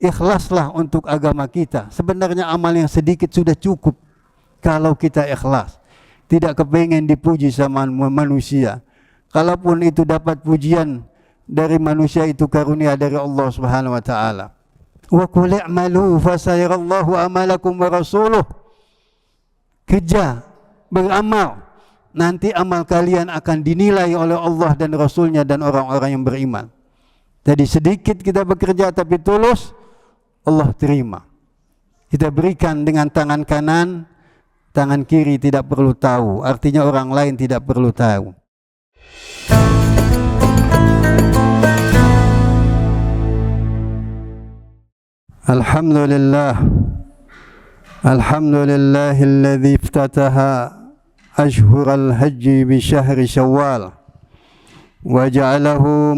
ikhlaslah untuk agama kita. Sebenarnya amal yang sedikit sudah cukup kalau kita ikhlas. Tidak kepengen dipuji sama manusia. Kalaupun itu dapat pujian dari manusia, itu karunia dari Allah Subhanahu wa taala. Wa qul i'malu fasayarallahu amalakum wa rasuluh. Kerja, beramal, nanti amal kalian akan dinilai oleh Allah dan Rasulnya dan orang-orang yang beriman. Jadi sedikit kita bekerja tapi tulus, Allah terima. Kita berikan dengan tangan kanan, tangan kiri tidak perlu tahu. Artinya orang lain tidak perlu tahu. Alhamdulillah. Alhamdulillahilladzi iftataha ashhural hajji bi syahri Syawal wa ja'alahu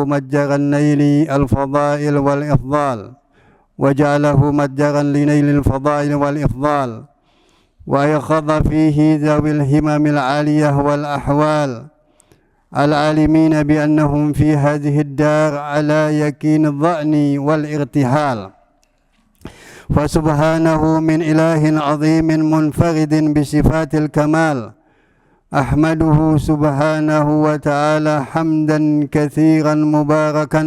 majjaran naili al-fadail wal ifdal wa ja'alahu majjaran li naili al-fadail wal ifdal wa yakhadha fihi dhawil himamil aliyah wal ahwal al-alimin bi annahum fi hadhihi ad-dar ala yakin adh-dha'ni wal irtihal. فسبحانه من إله عظيم منفرد بصفات الكمال أحمده سبحانه وتعالى حمدا كثيرا مباركا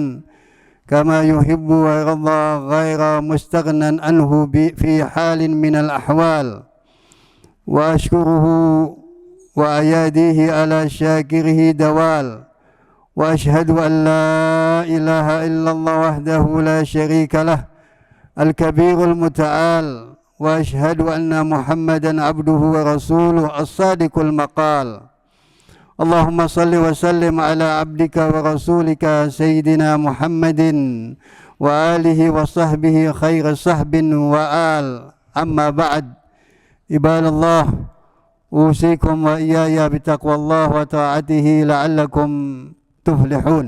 كما يحب ويرضى غير مستغنى عنه في حال من الأحوال وأشكره وأياديه على شاكره دوال وأشهد أن لا إله إلا الله وحده لا شريك له الكبير المتعال وأشهد أن محمدا عبده ورسوله الصادق المقال اللهم صل وسلم على عبدك ورسولك سيدنا محمد وآله وصحبه خير صحب وآل أما بعد عباد الله أوصيكم وإياي بتقوى الله وطاعته لعلكم تفلحون.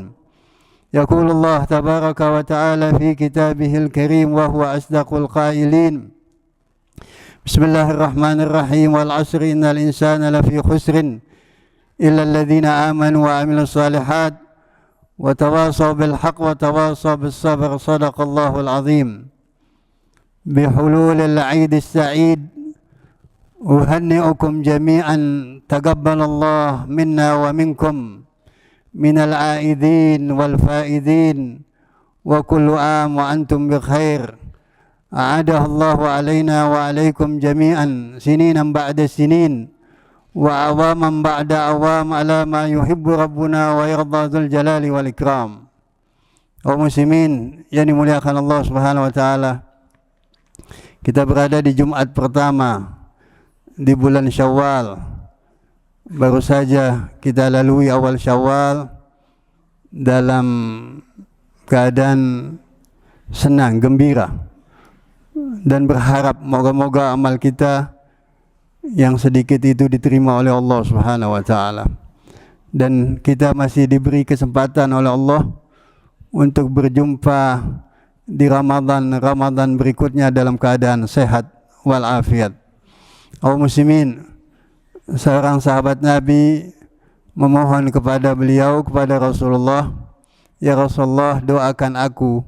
يقول الله تبارك وتعالى في كتابه الكريم وهو أصدق القائلين بسم الله الرحمن الرحيم والعصر إن الإنسان لفي خسر إلا الذين آمنوا وعملوا الصالحات وتواصوا بالحق وتواصوا بالصبر صدق الله العظيم. بحلول العيد السعيد أهنئكم جميعا تقبل الله منا ومنكم من العائدين والفائدين وكل عام وأنتم بخير. أعاده الله علينا وعليكم جميعا سنينا بعد سنين وأعواما بعد أعوام على ما يحب ربنا ويرضى ذو الجلال والإكرام. Kaum muslimin yang dimuliakan Allah Subhanahu wa taala, kita berada di Jumat pertama di bulan Syawal. Baru saja kita lalui awal Syawal dalam keadaan senang, gembira, dan berharap moga-moga amal kita yang sedikit itu diterima oleh Allah Subhanahu wa taala. Dan kita masih diberi kesempatan oleh Allah untuk berjumpa di Ramadan berikutnya dalam keadaan sehat walafiat. Kaum muslimin, seorang sahabat Nabi memohon kepada beliau, kepada Rasulullah, ya Rasulullah, doakan aku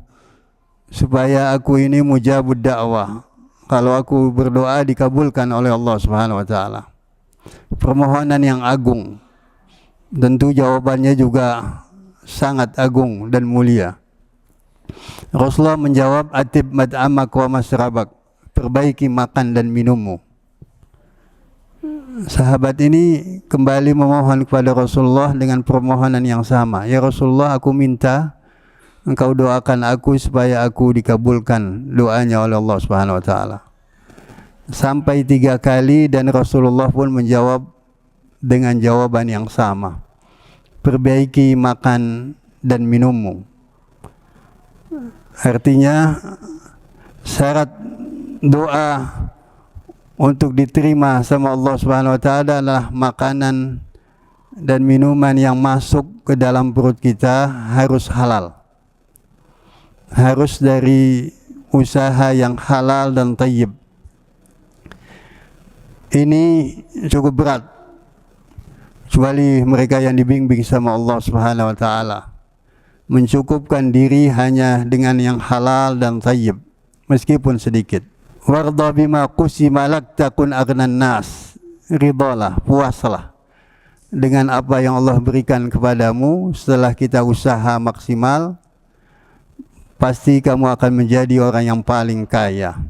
supaya aku ini mujabud dakwah. Kalau aku berdoa dikabulkan oleh Allah Subhanahu wa taala. Permohonan yang agung. Tentu jawabannya juga sangat agung dan mulia. Rasulullah menjawab, atib mad'amak wa masrabak, perbaiki makan dan minummu. Sahabat ini kembali memohon kepada Rasulullah dengan permohonan yang sama. Ya Rasulullah, aku minta engkau doakan aku supaya aku dikabulkan doanya oleh Allah Subhanahu wa taala. Sampai 3 kali dan Rasulullah pun menjawab dengan jawaban yang sama. Perbaiki makan dan minummu. Artinya syarat doa untuk diterima sama Allah Subhanahu wa taala adalah makanan dan minuman yang masuk ke dalam perut kita harus halal. Harus dari usaha yang halal dan thayyib. Ini cukup berat, kecuali mereka yang dibimbing sama Allah Subhanahu wa taala. mencukupkan diri hanya dengan yang halal dan thayyib meskipun sedikit. Warda bima qusima lak takun aghnan nas. Ridalah, puaslah dengan apa yang Allah berikan kepadamu. Setelah kita usaha maksimal, pasti kamu akan menjadi orang yang paling kaya.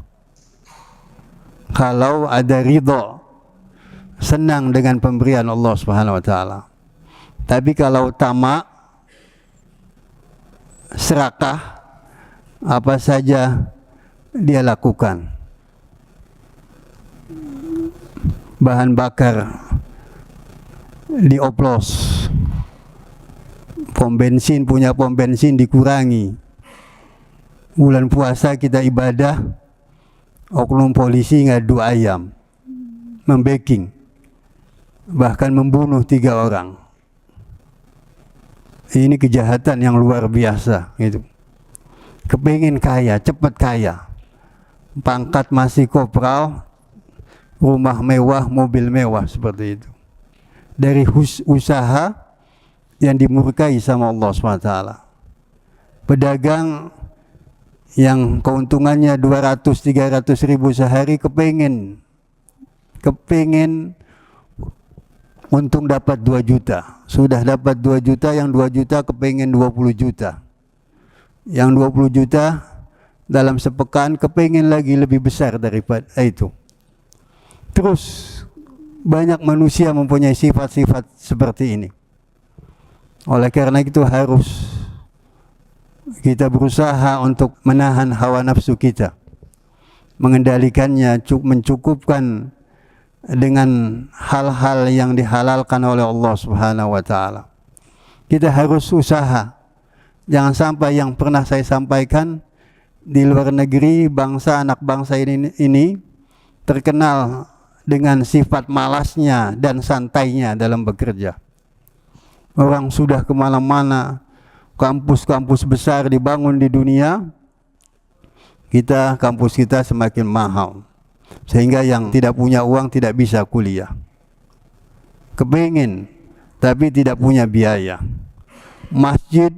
Kalau ada ridha, senang dengan pemberian Allah Subhanahu wa taala. Tapi kalau tamak, serakah, apa saja dia lakukan. Bahan bakar dioplos, pom bensin, punya pom bensin dikurangi. Bulan puasa kita ibadah, oknum polisi ngadu ayam, membacking, bahkan membunuh 3 orang. Ini kejahatan yang luar biasa gitu. Kepingin kaya, cepat kaya, pangkat masih kopral, rumah mewah, mobil mewah, seperti itu. Dari usaha yang dimurkai sama Allah SWT. Pedagang yang keuntungannya 200-300 ribu sehari kepingin untung dapat 2 juta. Sudah dapat 2 juta, yang 2 juta kepingin 20 juta. Yang 20 juta dalam sepekan kepingin lagi lebih besar daripada itu. Terus banyak manusia mempunyai sifat-sifat seperti ini. Oleh karena itu harus kita berusaha untuk menahan hawa nafsu kita, mengendalikannya, mencukupkan dengan hal-hal yang dihalalkan oleh Allah Subhanahu wa taala. Kita harus usaha. Jangan sampai yang pernah saya sampaikan, di luar negeri anak bangsa ini terkenal dengan sifat malasnya dan santainya dalam bekerja. Orang sudah kemana-mana, kampus-kampus besar dibangun di dunia, kampus kita semakin mahal, sehingga yang tidak punya uang tidak bisa kuliah. Kepingin tapi tidak punya biaya. Masjid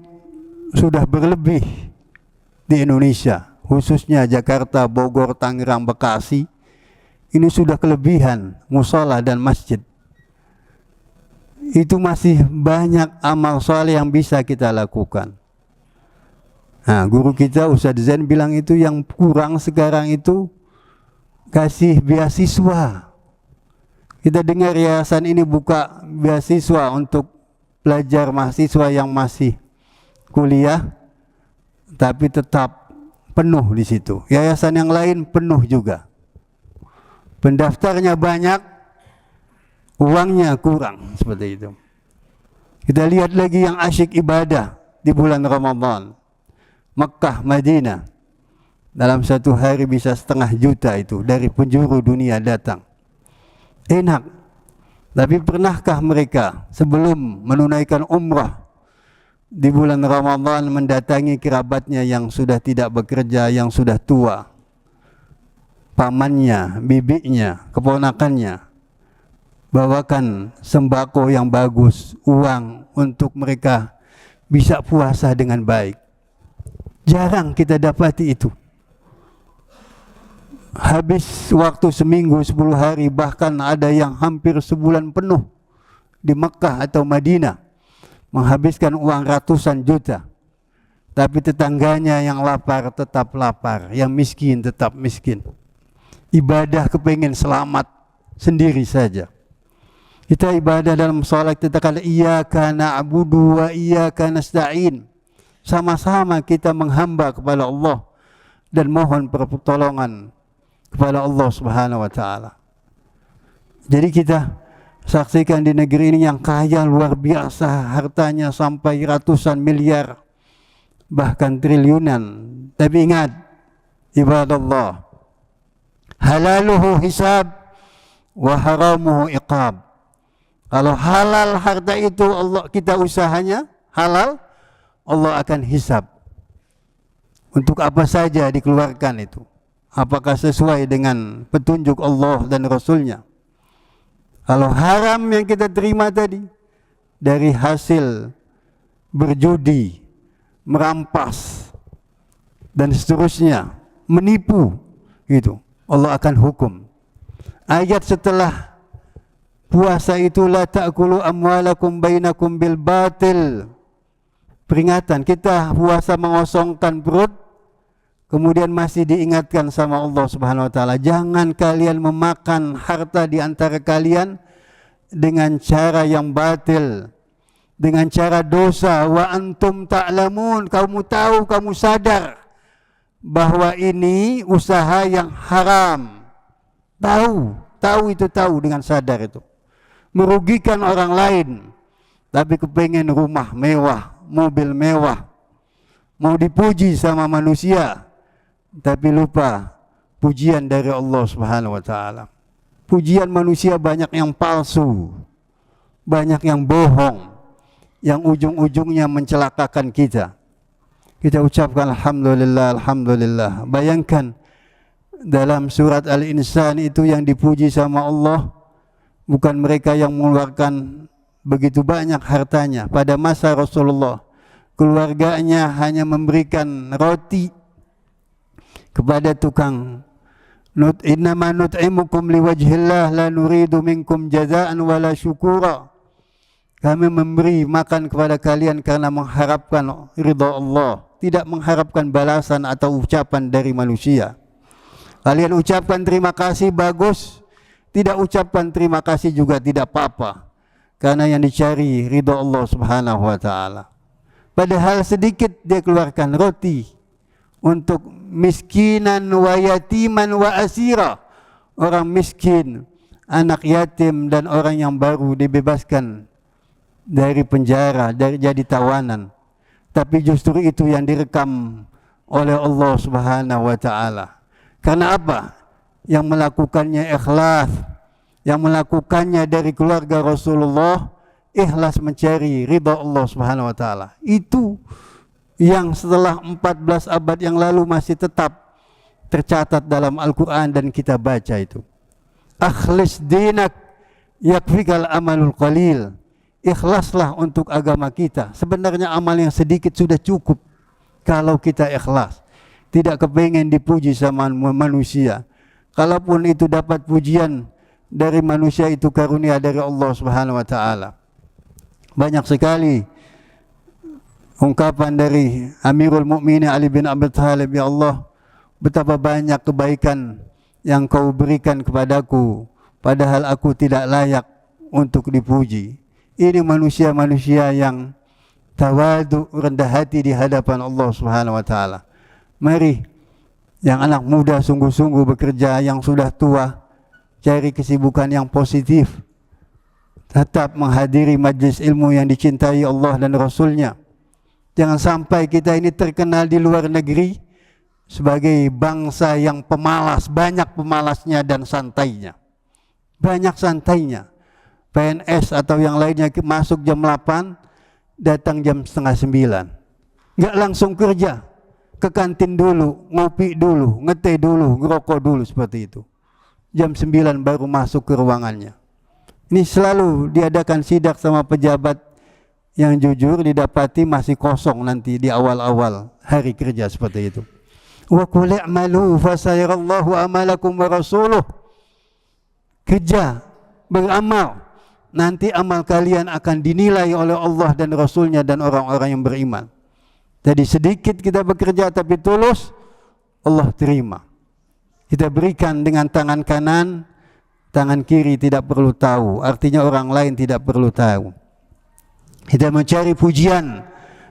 sudah berlebih di Indonesia, khususnya Jakarta, Bogor, Tangerang, Bekasi. Ini sudah kelebihan musola dan masjid. Itu masih banyak amal soleh yang bisa kita lakukan. Nah, guru kita Ustadz Zain bilang itu yang kurang sekarang itu kasih beasiswa. Kita dengar yayasan ini buka beasiswa untuk pelajar mahasiswa yang masih kuliah, tapi tetap penuh di situ. Yayasan yang lain penuh juga. Pendaftarnya banyak, uangnya kurang, seperti itu. Kita lihat lagi yang asyik ibadah di bulan Ramadan, Mekah, Madinah, dalam satu hari bisa 1,5 juta itu dari penjuru dunia datang. Enak. Tapi pernahkah mereka sebelum menunaikan umrah di bulan Ramadan mendatangi kerabatnya yang sudah tidak bekerja, yang sudah tua, pamannya, bibinya, keponakannya, bawakan sembako yang bagus, uang untuk mereka bisa puasa dengan baik? Jarang kita dapati itu. Habis waktu seminggu, 10 hari, bahkan ada yang hampir sebulan penuh di Mekah atau Madinah, menghabiskan uang ratusan juta. Tapi tetangganya yang lapar tetap lapar, yang miskin tetap miskin. Ibadah kepingin selamat sendiri saja. Kita ibadah dalam salat kita kata iyyaka na'budu wa iyyaka nasta'in. Sama-sama kita menghamba kepada Allah dan mohon pertolongan kepada Allah Subhanahu wa taala. Jadi kita saksikan di negeri ini yang kaya luar biasa, hartanya sampai ratusan miliar, bahkan triliunan. Tapi ingat, ibadallah, halaluhu hisab wa haramuhu iqab. Kalau halal harta itu Allah, kita usahanya halal, Allah akan hisab. Untuk apa saja dikeluarkan itu, apakah sesuai dengan petunjuk Allah dan Rasulnya. Kalau haram yang kita terima tadi dari hasil berjudi, merampas dan seterusnya, menipu, gitu, Allah akan hukum. Ayat setelah puasa itu, la ta'kulu amwalakum bainakum bil batil. Peringatan, kita puasa mengosongkan perut, kemudian masih diingatkan sama Allah Subhanahu wa taala, jangan kalian memakan harta di antara kalian dengan cara yang batil, dengan cara dosa. Wa antum ta'lamun, kamu tahu, kamu sadar bahwa ini usaha yang haram. Tahu itu, tahu dengan sadar itu. Merugikan orang lain, tapi kepengen rumah mewah, mobil mewah, mau dipuji sama manusia, tapi lupa pujian dari Allah Subhanahu wa taala. Pujian manusia banyak yang palsu, banyak yang bohong, yang ujung-ujungnya mencelakakan kita. Kita ucapkan alhamdulillah, alhamdulillah. Bayangkan dalam surat Al-Insan itu yang dipuji sama Allah bukan mereka yang mengeluarkan begitu banyak hartanya. Pada masa Rasulullah, keluarganya hanya memberikan roti kepada tukang. Innama nut'imukum liwajhillah la nuridu minkum jazaan wala syukura. Kami memberi makan kepada kalian karena mengharapkan ridha Allah, tidak mengharapkan balasan atau ucapan dari manusia. Kalian ucapkan terima kasih, bagus. Tidak ucapkan terima kasih juga tidak apa-apa, karena yang dicari ridha Allah Subhanahu wa taala. Padahal sedikit dia keluarkan roti untuk miskinan wa yatiman wa asira, orang miskin, anak yatim, dan orang yang baru dibebaskan dari penjara, dari jadi tawanan. Tapi justru itu yang direkam oleh Allah Subhanahu wa taala. Karena apa? Yang melakukannya ikhlas, yang melakukannya dari keluarga Rasulullah, ikhlas mencari ridha Allah Subhanahu wa taala. Itu yang setelah 14 abad yang lalu masih tetap tercatat dalam Al-Quran dan kita baca itu. Akhlis dinak yakfikal amalul qalil. Ikhlaslah untuk agama kita. Sebenarnya amal yang sedikit sudah cukup kalau kita ikhlas. Tidak kepengen dipuji sama manusia. Kalaupun itu dapat pujian dari manusia, itu karunia dari Allah Subhanahu wa taala. Banyak sekali ungkapan dari Amirul Mukminin Ali bin Abi Thalib, ya Allah, betapa banyak kebaikan yang kau berikan kepadaku, padahal aku tidak layak untuk dipuji. Ini manusia-manusia yang tawadu, rendah hati di hadapan Allah Subhanahu wa taala. Mari yang anak muda sungguh-sungguh bekerja, yang sudah tua cari kesibukan yang positif, tetap menghadiri majlis ilmu yang dicintai Allah dan Rasulnya. Jangan sampai kita ini terkenal di luar negeri sebagai bangsa yang pemalas, banyak pemalasnya dan santainya. Banyak santainya. PNS atau yang lainnya masuk jam 8, datang jam setengah 9. Nggak langsung kerja, ke kantin dulu, ngopi dulu, ngeteh dulu, ngerokok dulu, seperti itu. Jam 9 baru masuk ke ruangannya. Ini selalu diadakan sidak sama pejabat yang jujur, didapati masih kosong nanti di awal-awal hari kerja seperti itu. Wa qul i'malu fasayarallahu amalakum wa rasuluh. Kerja, beramal, nanti amal kalian akan dinilai oleh Allah dan Rasulnya dan orang-orang yang beriman. Jadi sedikit kita bekerja tapi tulus, Allah terima. Kita berikan dengan tangan kanan, tangan kiri tidak perlu tahu, artinya orang lain tidak perlu tahu. Kita mencari pujian,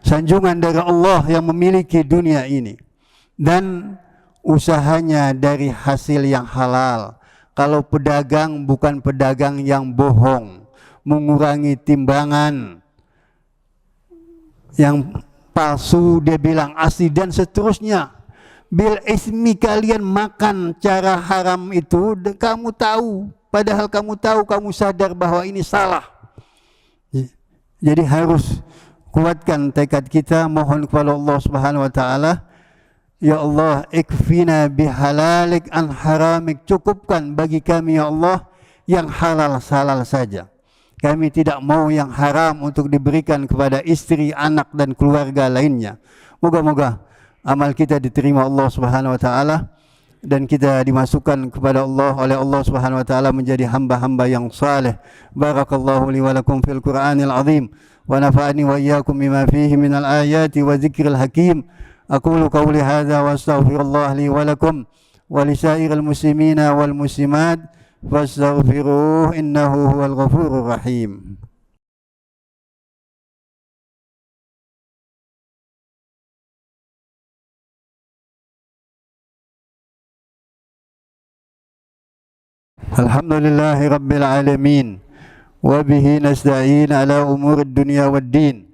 sanjungan dari Allah yang memiliki dunia ini, dan usahanya dari hasil yang halal. Kalau pedagang bukan pedagang yang bohong, mengurangi timbangan, yang palsu dia bilang asli dan seterusnya. Bil ismi, kalian makan cara haram itu, kamu tahu, padahal kamu tahu, kamu sadar bahwa ini salah. Jadi harus kuatkan tekad kita, mohon kepada Allah Subhanahu wa taala, ya Allah, ikfina bihalalik an haramik, cukupkan bagi kami ya Allah yang halal-halal saja. kami tidak mau yang haram untuk diberikan kepada istri, anak dan keluarga lainnya. Moga-moga amal kita diterima Allah Subhanahu wa taala dan kita dimasukkan kepada Allah oleh Allah Subhanahu wa taala menjadi hamba-hamba yang saleh. Barakallahu li wa lakum fil Qur'anil azim wa nafa'ani wa iyyakum bima fihi minal ayati wa dzikril hakim. Aqulu qawli hadza wa astaghfirullah li wa lakum wa lisairil muslimina wal muslimat fastaghfiruhu innahu huwal ghafurur rahim. Alhamdulillahi rabbil alamin wa bihi nasta'in ala umuri dunya waddin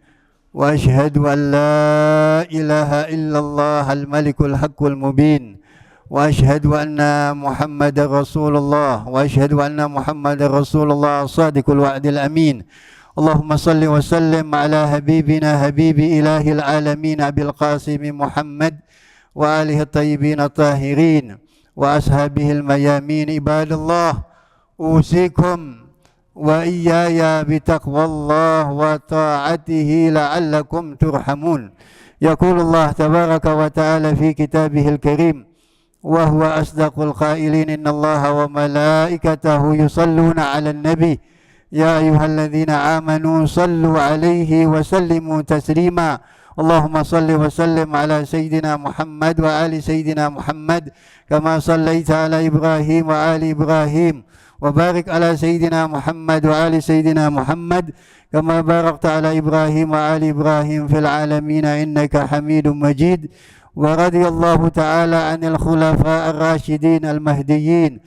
wa ashhadu an la ilaha illallah al-malikul haqqul mubin wa ashhadu anna muhammadar rasulullah wa ashhadu anna muhammadar rasulullah sadiqul wa'dil amin. Allahumma salli wa sallim ala habibina habibi ilahil alamin abil qasim Muhammad wa alihi at-tayyibin at-tahirin wa ashabihil mayamin. Ibadallah, usikum wa iyaya bitaqwallah wa ta'atihi la'allakum turhamun. Yaqulullah tabaraka wa ta'ala fi kitabihil karim wa huwa asdaqul qailin innallaha wa malaikatahu yusalluna 'alan nabi ya ayyuhalladzina amanu sallu 'alaihi wa sallimu taslima. Allahumma salli wa sallim ala sayyidina Muhammad wa ali sayyidina Muhammad kama sallaita ala Ibrahim wa ali Ibrahim wa barik ala sayyidina Muhammad wa ali sayyidina Muhammad kama barakta ala Ibrahim wa ali Ibrahim fil alamin innaka Hamidum Majid. Wa radiyallahu ta'ala anil khulafa ar-rasyidin al-mahdiyyin.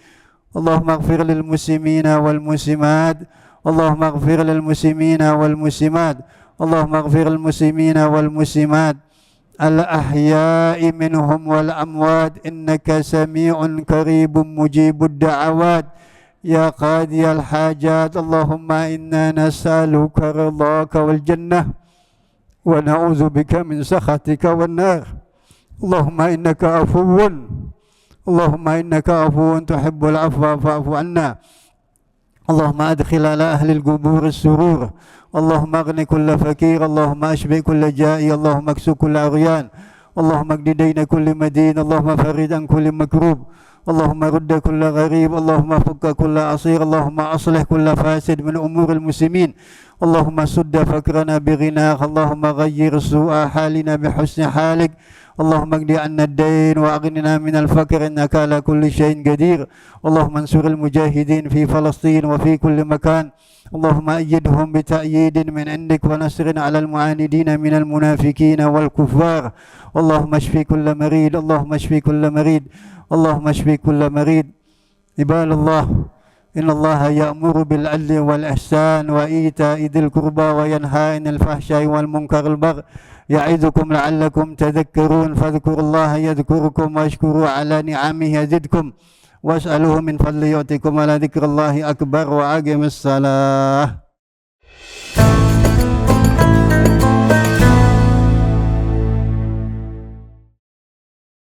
Allahumma ighfir lil muslimina wal muslimat. Allahumma ighfir lil muslimina wal muslimat. Allahumma ighfir lil muslimina wal muslimat al-ahya'i minhum wal amwat innaka sami'un qaribun mujibud da'awat ya qadiyal hajat. Allahumma inna nas'aluka ridhaka wal jannah wa na'udzu bika min sakhatika wan nar. Allahumma innaka afuwun tuhibbul afwa fa'fu anna. Allahumma adkhil ala ahli al-qubur as-surur. Allahumma aghni kulla fakir. Allahumma ashbi kulla ja'i. Allahumma aksu kulla aghyan. Allahumma aqdi dayna kulli madin. Allahumma farid an kulli makrub. Allahumma rudda kulla gharib. Allahumma fukka kulla asir. Allahumma aslih kulla fasid min umuril muslimin. Allahumma sudda fakrana bighinaq. Allahumma ghayyir su'a halina bihusni halik. Allahumma qdi anna ad-dain wa aghnina min al-faqr innaka ala kulli shay'in qadir. Allahumma ansuril mujahidin fi Falastin wa fi kulli makan. Allahumma ayyidhum bi ta'yidin min indik wa nasrin ala al-mu'anidin min al-munafiqin wal kuffar. Allahumma shfi kulla marid. Allahumma shfi kulla marid. Allahumma shfi kulla marid. Ibadallah, inna Allaha ya'muru bil 'adli wal ihsan wa ita'i dzil qurba wa yanha 'anil fahsya'i wal munkaril baghi. يعظكم لعلكم تذكرون فاذكروا الله يذكركم واشكروا على نعمه يزدكم واسألوه من فضله يؤتكم. على ذكر الله أكبر وأقم الصلاة.